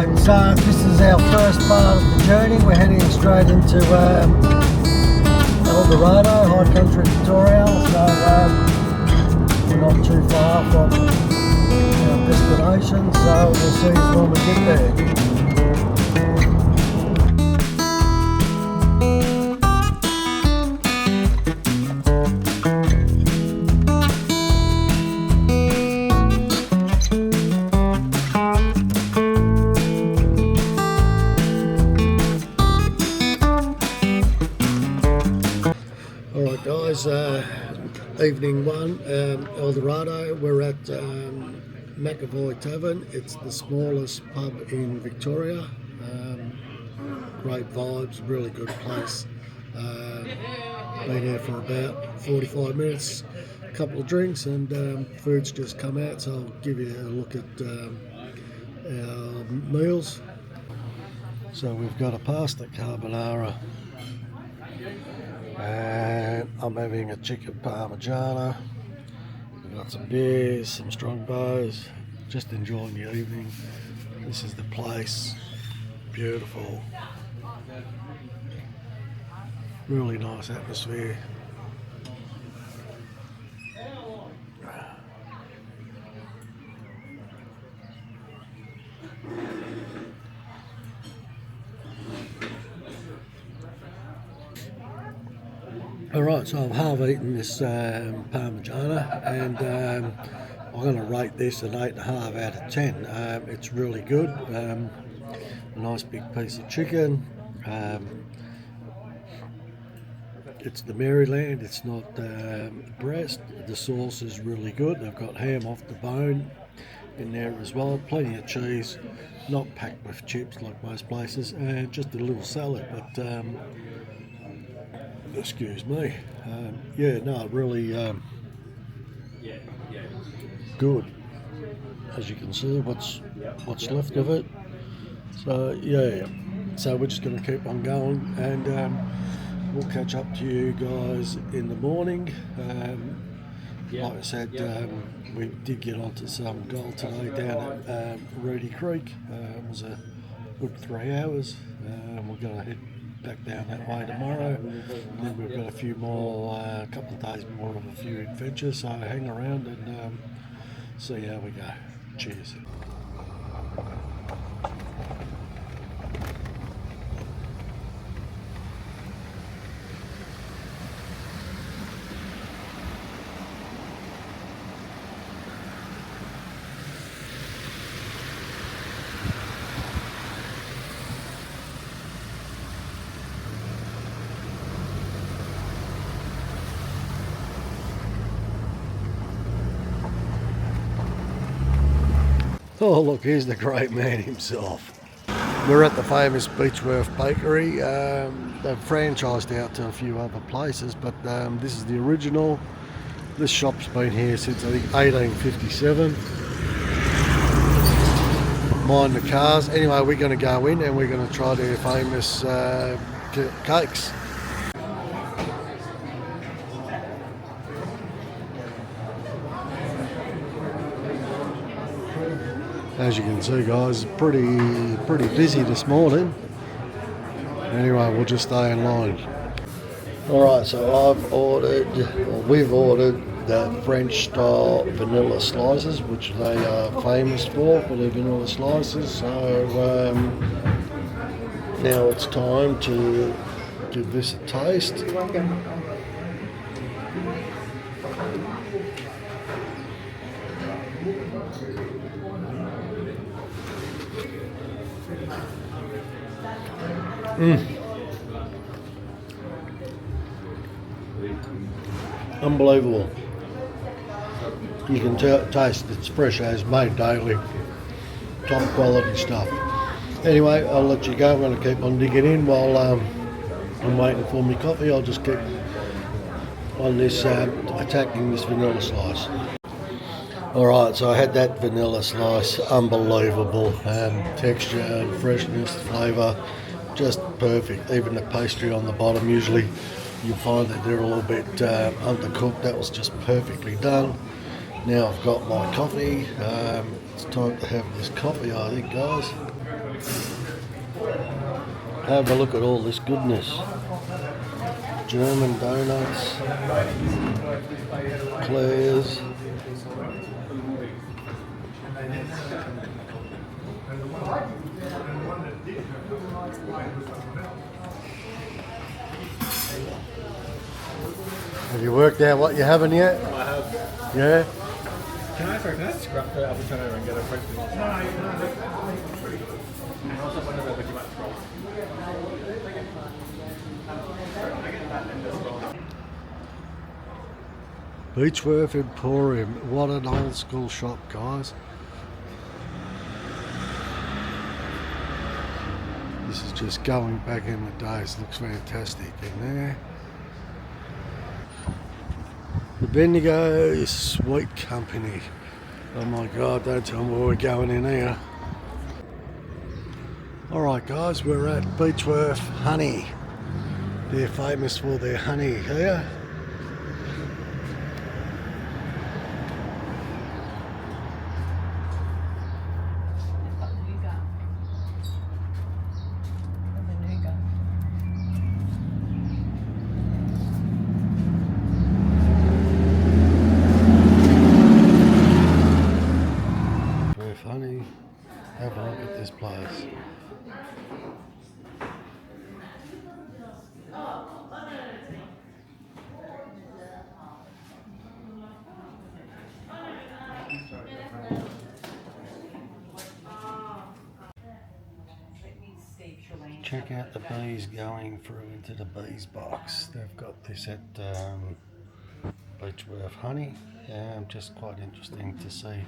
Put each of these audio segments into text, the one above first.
Right, so this is our first part of the journey. We're heading straight into Eldorado, high country Victoria, so we're not too far from our destination, so we'll see you when we get there. Alright guys, evening one, Eldorado. We're at McEvoys Tavern. It's the smallest pub in Victoria. Great vibes, really good place. Been here for about 45 minutes, a couple of drinks, and food's just come out, so I'll give you a look at our meals. So we've got a pasta carbonara, and I'm having a chicken parmigiana. We've got some beers, some strong bows, just enjoying the evening. This is the place, beautiful, really nice atmosphere. Alright, so I've half eaten this parmigiana, and I'm going to rate this an 8.5 out of 10. It's really good. A nice big piece of chicken. It's the Maryland, it's not breast. The sauce is really good. They've got ham off the bone in there as well. Plenty of cheese, not packed with chips like most places, and just a little salad. But excuse me. Yeah, no, really good. As you can see, what's left of it. So yeah, so we're just going to keep on going, and we'll catch up to you guys in the morning. Like I said, we did get onto some gold today down at Reedy Creek. It was a good 3 hours. We're going to head back down that way tomorrow. Then we've got a few more, a couple of days more of a few adventures, so hang around and see how we go. Cheers. Oh look, here's the great man himself. We're at the famous Beechworth Bakery. They've franchised out to a few other places, but this is the original. This shop's been here since I think 1857. Mind the cars. Anyway, we're going to go in and we're going to try their famous cakes. As you can see guys, pretty busy this morning. Anyway, we'll just stay in line. Alright, so we've ordered the French style vanilla slices, which they are famous for their vanilla slices. So now it's time to give this a taste. Unbelievable. You can taste it's fresh as made daily. Top quality stuff. Anyway, I'll let you go. I'm going to keep on digging in while I'm waiting for my coffee. I'll just keep on this attacking this vanilla slice. Alright, so I had that vanilla slice. Unbelievable. Texture and freshness, flavour. Just perfect. Even the pastry on the bottom, usually you find that they're a little bit undercooked. That was just perfectly done. Now I've got my coffee. It's time to have this coffee, I think, guys. Have a look at all this goodness. German donuts, Claire's. Have you worked out what you're having yet? I have. Yeah? Can I scrap the apple turner and get a French one? And also one of the Mickey Mouse rolls. Beechworth Emporium. What an old school shop, guys. This is just going back in the days. Looks fantastic in there. The Bendigo Sweet Company. Oh my God, don't tell me we're going in here. Alright guys, we're at Beechworth Honey. They're famous for their honey here. Honey, have a look at this place. Check out the bees going through into the bees box. They've got this at Beechworth Honey. Just quite interesting to see.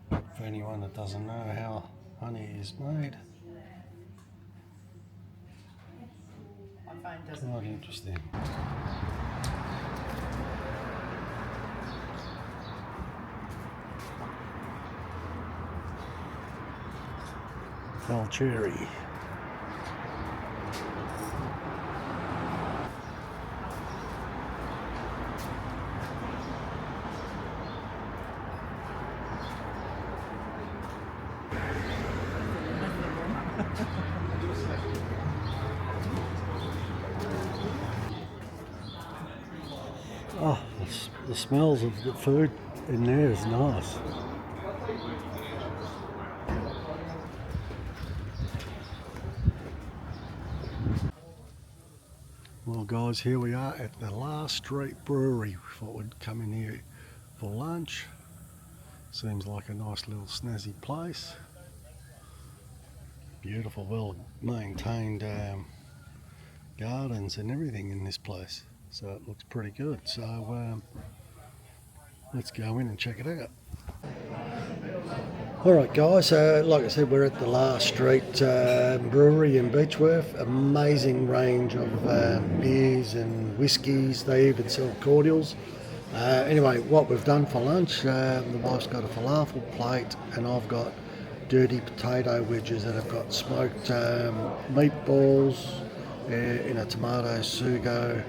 For anyone that doesn't know how honey is made. Quite interesting. Bell cherry. Oh, the smells of the food in there is nice. Well guys, here we are at the Last Street Brewery. Thought we'd come in here for lunch. Seems like a nice little snazzy place. Beautiful, well maintained gardens and everything in this place. So it looks pretty good. So let's go in and check it out. Alright guys, like I said, we're at the Last Street Brewery in Beechworth. Amazing range of beers and whiskies. They even sell cordials. Anyway, what we've done for lunch, the wife's got a falafel plate and I've got dirty potato wedges that have got smoked meatballs in a tomato sugo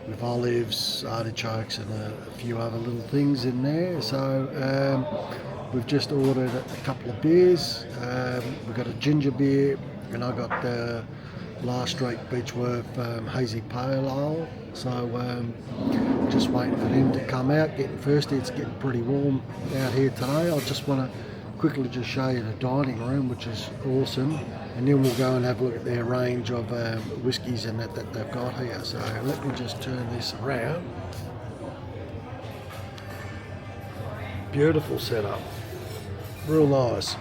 with olives, artichokes and a few other little things in there. So we've just ordered a couple of beers. We've got a ginger beer and I got the Last Street Beechworth Hazy Pale Ale. So just waiting for them to come out, getting thirsty. It's getting pretty warm out here today. I just want to quickly just show you the dining room, which is awesome, and then we'll go and have a look at their range of whiskies and that they've got here. So let me just turn this around. Beautiful setup, real nice.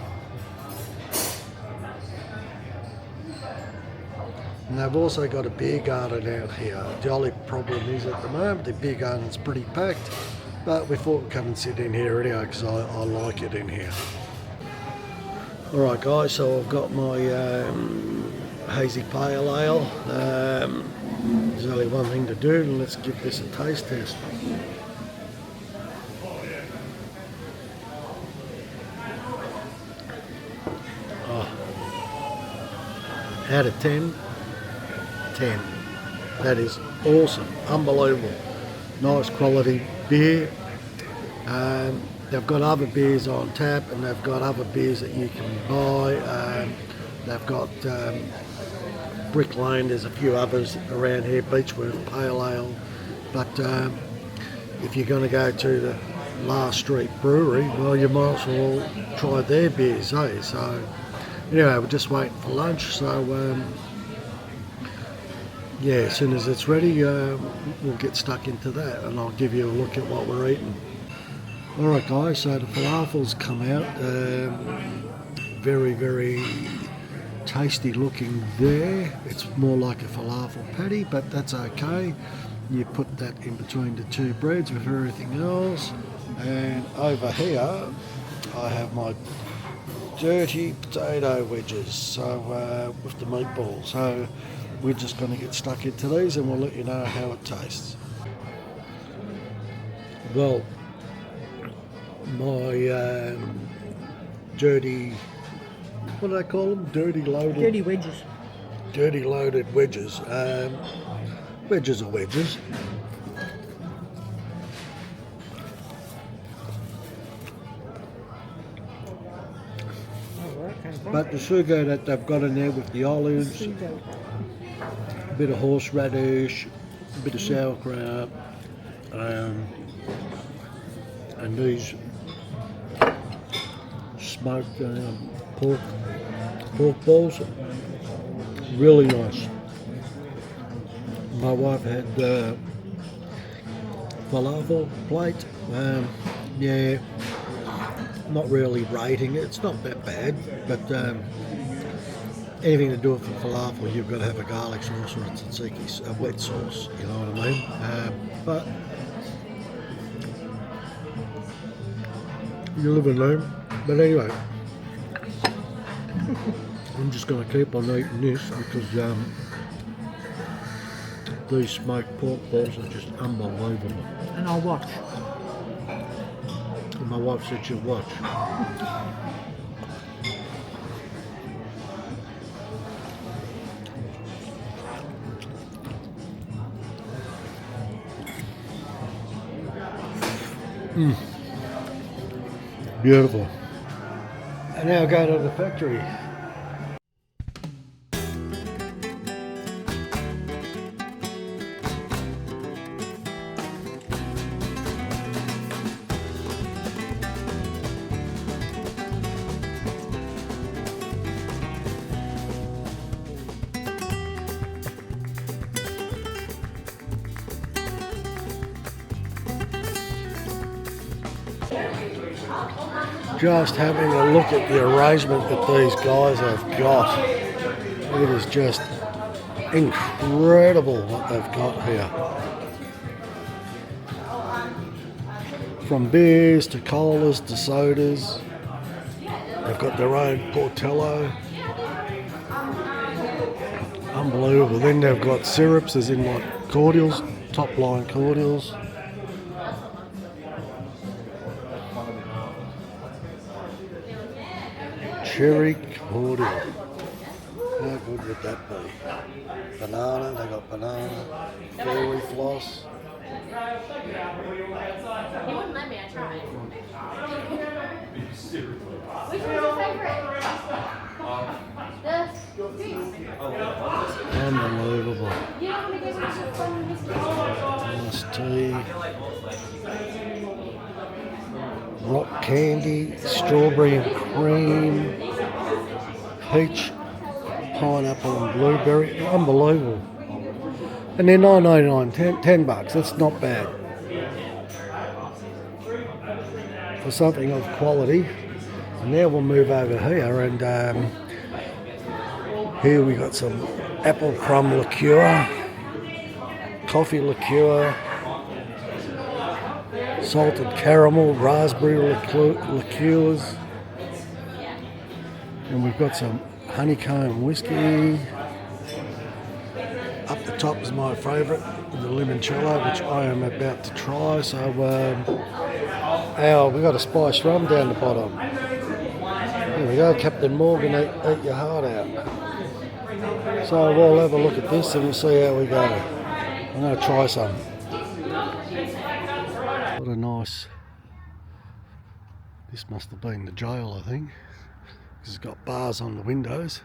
And they've also got a beer garden out here. The only problem is at the moment the beer garden's pretty packed, but we thought we'd come and sit in here anyway because I like it in here. Alright guys, so I've got my Hazy Pale Ale. There's only one thing to do, and let's give this a taste test. Out of 10, 10. That is awesome, unbelievable. Nice quality beer. they've got other beers on tap, and they've got other beers that you can buy. They've got Brick Lane, there's a few others around here, Beechworth Pale Ale. But if you're going to go to the Last Street Brewery, well, you might as well try their beers, eh? So anyway, we're just waiting for lunch, so yeah, as soon as it's ready, we'll get stuck into that, and I'll give you a look at what we're eating. Alright guys, so the falafel's come out, very, very tasty looking there. It's more like a falafel patty, but that's okay. You put that in between the two breads with everything else. And over here, I have my dirty potato wedges, so with the meatballs. So we're just going to get stuck into these, and we'll let you know how it tastes. Well, my dirty, what do they call them? Dirty wedges. Dirty loaded wedges. Wedges are wedges. But the sugar that they've got in there with the olives, a bit of horseradish, a bit of sauerkraut, and these smoked pork balls, really nice. My wife had falafel plate. Yeah, not really rating it. It's not that bad, but anything to do with falafel, you've got to have a garlic sauce or a tzatziki, a wet sauce. You know what I mean? But you live and learn. But anyway, I'm just going to keep on eating this because these smoked pork balls are just unbelievable. And I'll watch. And my wife said she'll watch. Beautiful. And now go to the factory. Just having a look at the arrangement that these guys have got. It is just incredible what they've got here. From beers to colas to sodas. They've got their own Portello. Unbelievable. Then they've got syrups, as in like cordials, top line cordials. Cherry cordial. How good would that be? Banana, they got banana, fairy floss. You wouldn't let me, I tried. Which one's your favorite? Unbelievable. You don't want to get much from Nice tea. Rock candy, strawberry and cream, peach, pineapple and blueberry. Unbelievable. And they're $9.99, $10. That's not bad for something of quality. And now we'll move over here, and here we got some apple crumb liqueur, coffee liqueur, salted caramel, raspberry liqueurs, and we've got some honeycomb whiskey. Up the top is my favourite, the limoncello, which I am about to try. So we've got a spiced rum down the bottom. There we go, Captain Morgan, eat your heart out. So we'll have a look at this and we'll see how we go. I'm going to try some. What a nice This must have been the jail, I think, because it's got bars on the windows.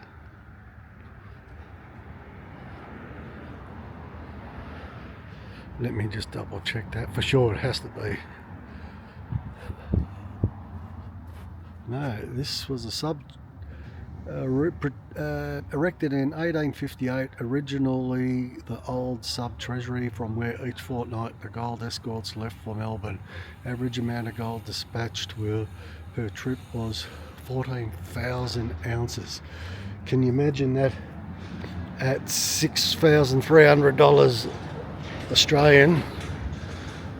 Let me just double check that. For sure it has to be. No, this was a erected in 1858, originally the old sub-treasury from where each fortnight the gold escorts left for Melbourne. Average amount of gold dispatched per trip was 14,000 ounces. Can you imagine that at $6,300 Australian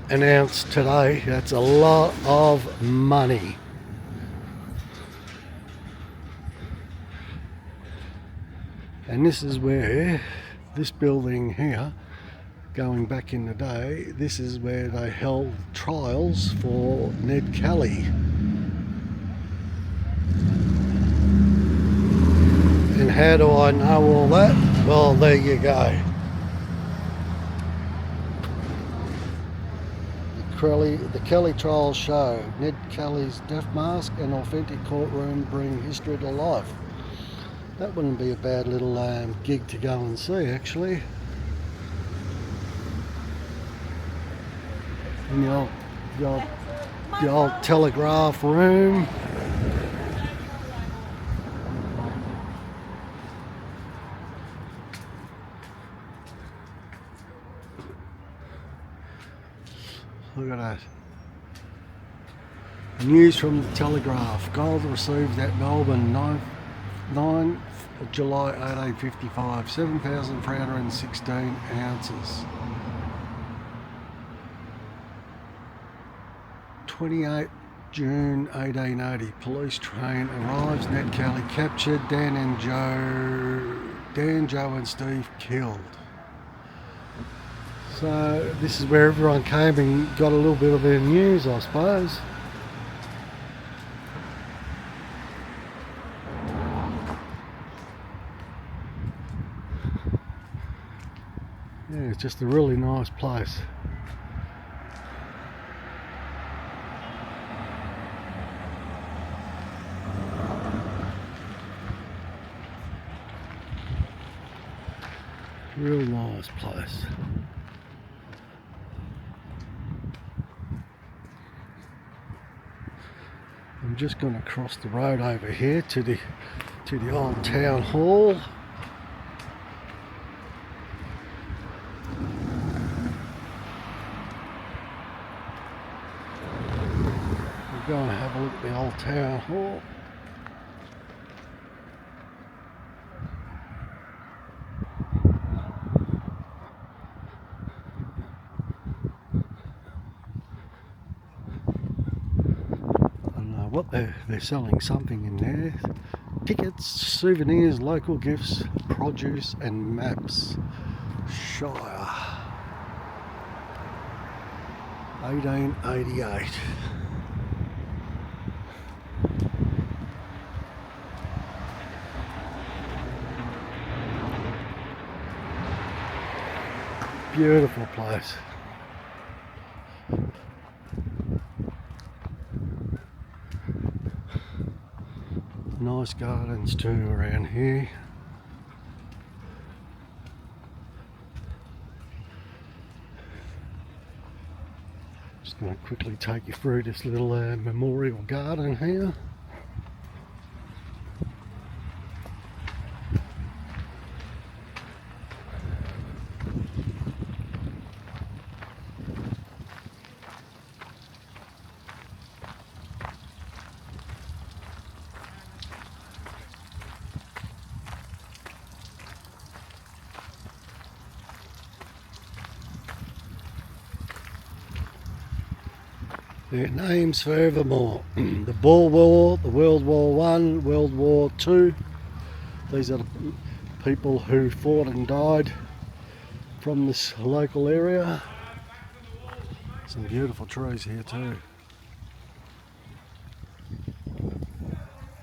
an ounce today? That's a lot of money. And this is where, this building here, going back in the day, this is where they held trials for Ned Kelly. And how do I know all that? Well, there you go. The Kelly trials show Ned Kelly's death mask and authentic courtroom bring history to life. That wouldn't be a bad little gig to go and see, actually. In the old telegraph room. Look at that. News from the Telegraph. Gold received at Melbourne 9 July 1855, 7,316 ounces. 28 June 1880, police train arrives, Ned Kelly captured, Dan, Joe and Steve killed. So this is where everyone came and got a little bit of their news, I suppose. Yeah, it's just a really nice place. Real nice place. I'm just going to cross the road over here to the old town hall. We're going to have a look at the old town hall. What they're selling something in there. Tickets, souvenirs, local gifts, produce and maps. Shire 1888. Beautiful place. Nice gardens too around here. Just going to quickly take you through this little memorial garden here. Their names forevermore. The Boer War, the World War One, World War Two. These are the people who fought and died from this local area. Some beautiful trees here too.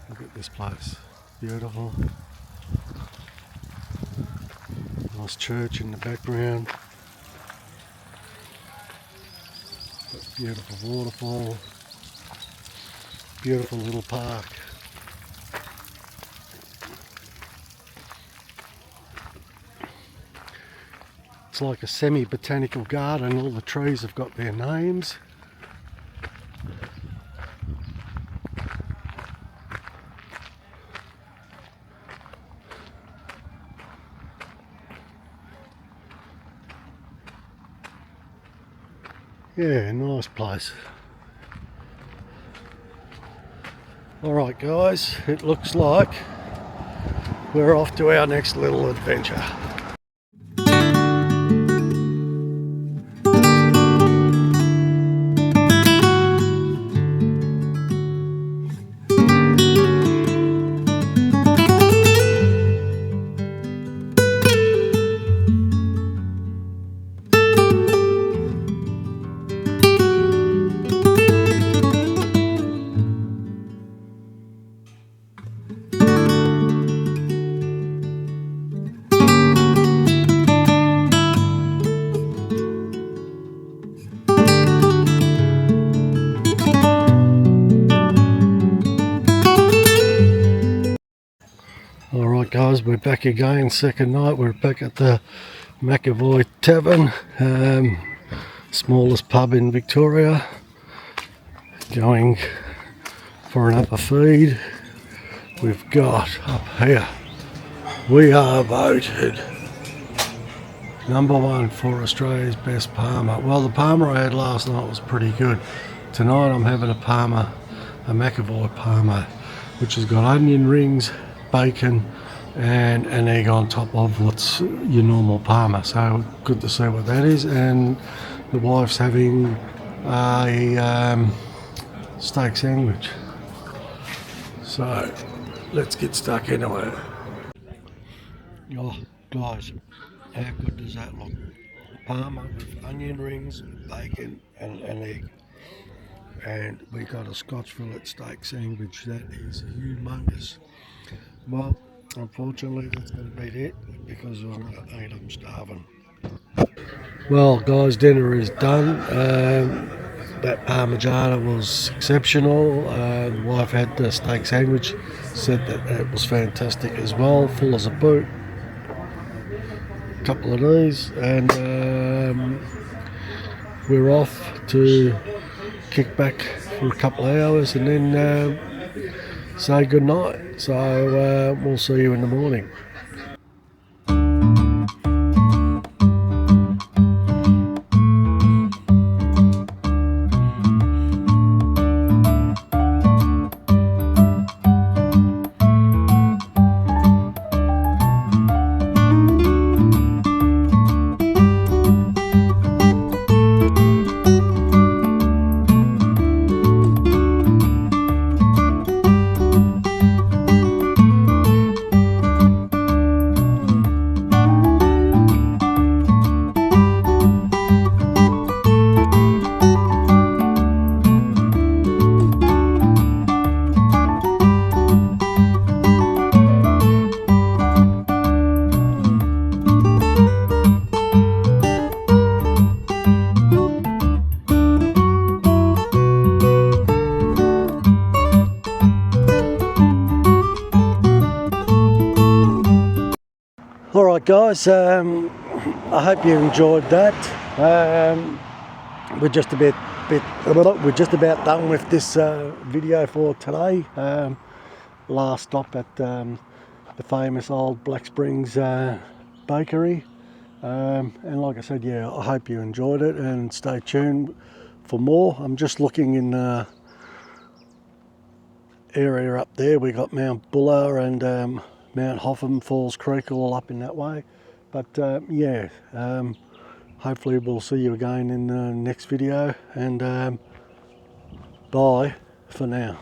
Look at this place. Beautiful. Nice church in the background. Beautiful waterfall. Beautiful little park. It's like a semi-botanical garden. All the trees have got their names. Yeah, nice place. Alright guys, it looks like we're off to our next little adventure. Alright guys, we're back again, second night. We're back at the McEvoys tavern, smallest pub in Victoria. Going for an upper feed. We've got up here, we are voted #1 for Australia's best Parma. Well, the Parma I had last night was pretty good. Tonight I'm having a McEvoy Parma, which has got onion rings, bacon and an egg on top of what's your normal Parma. So good to see what that is. And the wife's having a steak sandwich. So let's get stuck into it. Oh guys, how good does that look? Parma with onion rings, bacon and an egg. And we got a Scotch fillet steak sandwich that is humongous. Well, unfortunately that's going to be it because I'm going to eat, I'm starving. Well guys, dinner is done. That Parmigiana was exceptional. The wife had the steak sandwich, said that it was fantastic as well, full as a boot. A couple of these and we're off to kick back for a couple of hours and then say good night. So we'll see you in the morning. Alright guys, I hope you enjoyed that. We're just about done with this video for today. Last stop at the famous old Black Springs bakery. And like I said, yeah, I hope you enjoyed it and stay tuned for more. I'm just looking in the area up there. We got Mount Buller and Mount Hotham, Falls Creek, all up in that way. But yeah, hopefully we'll see you again in the next video, and bye for now.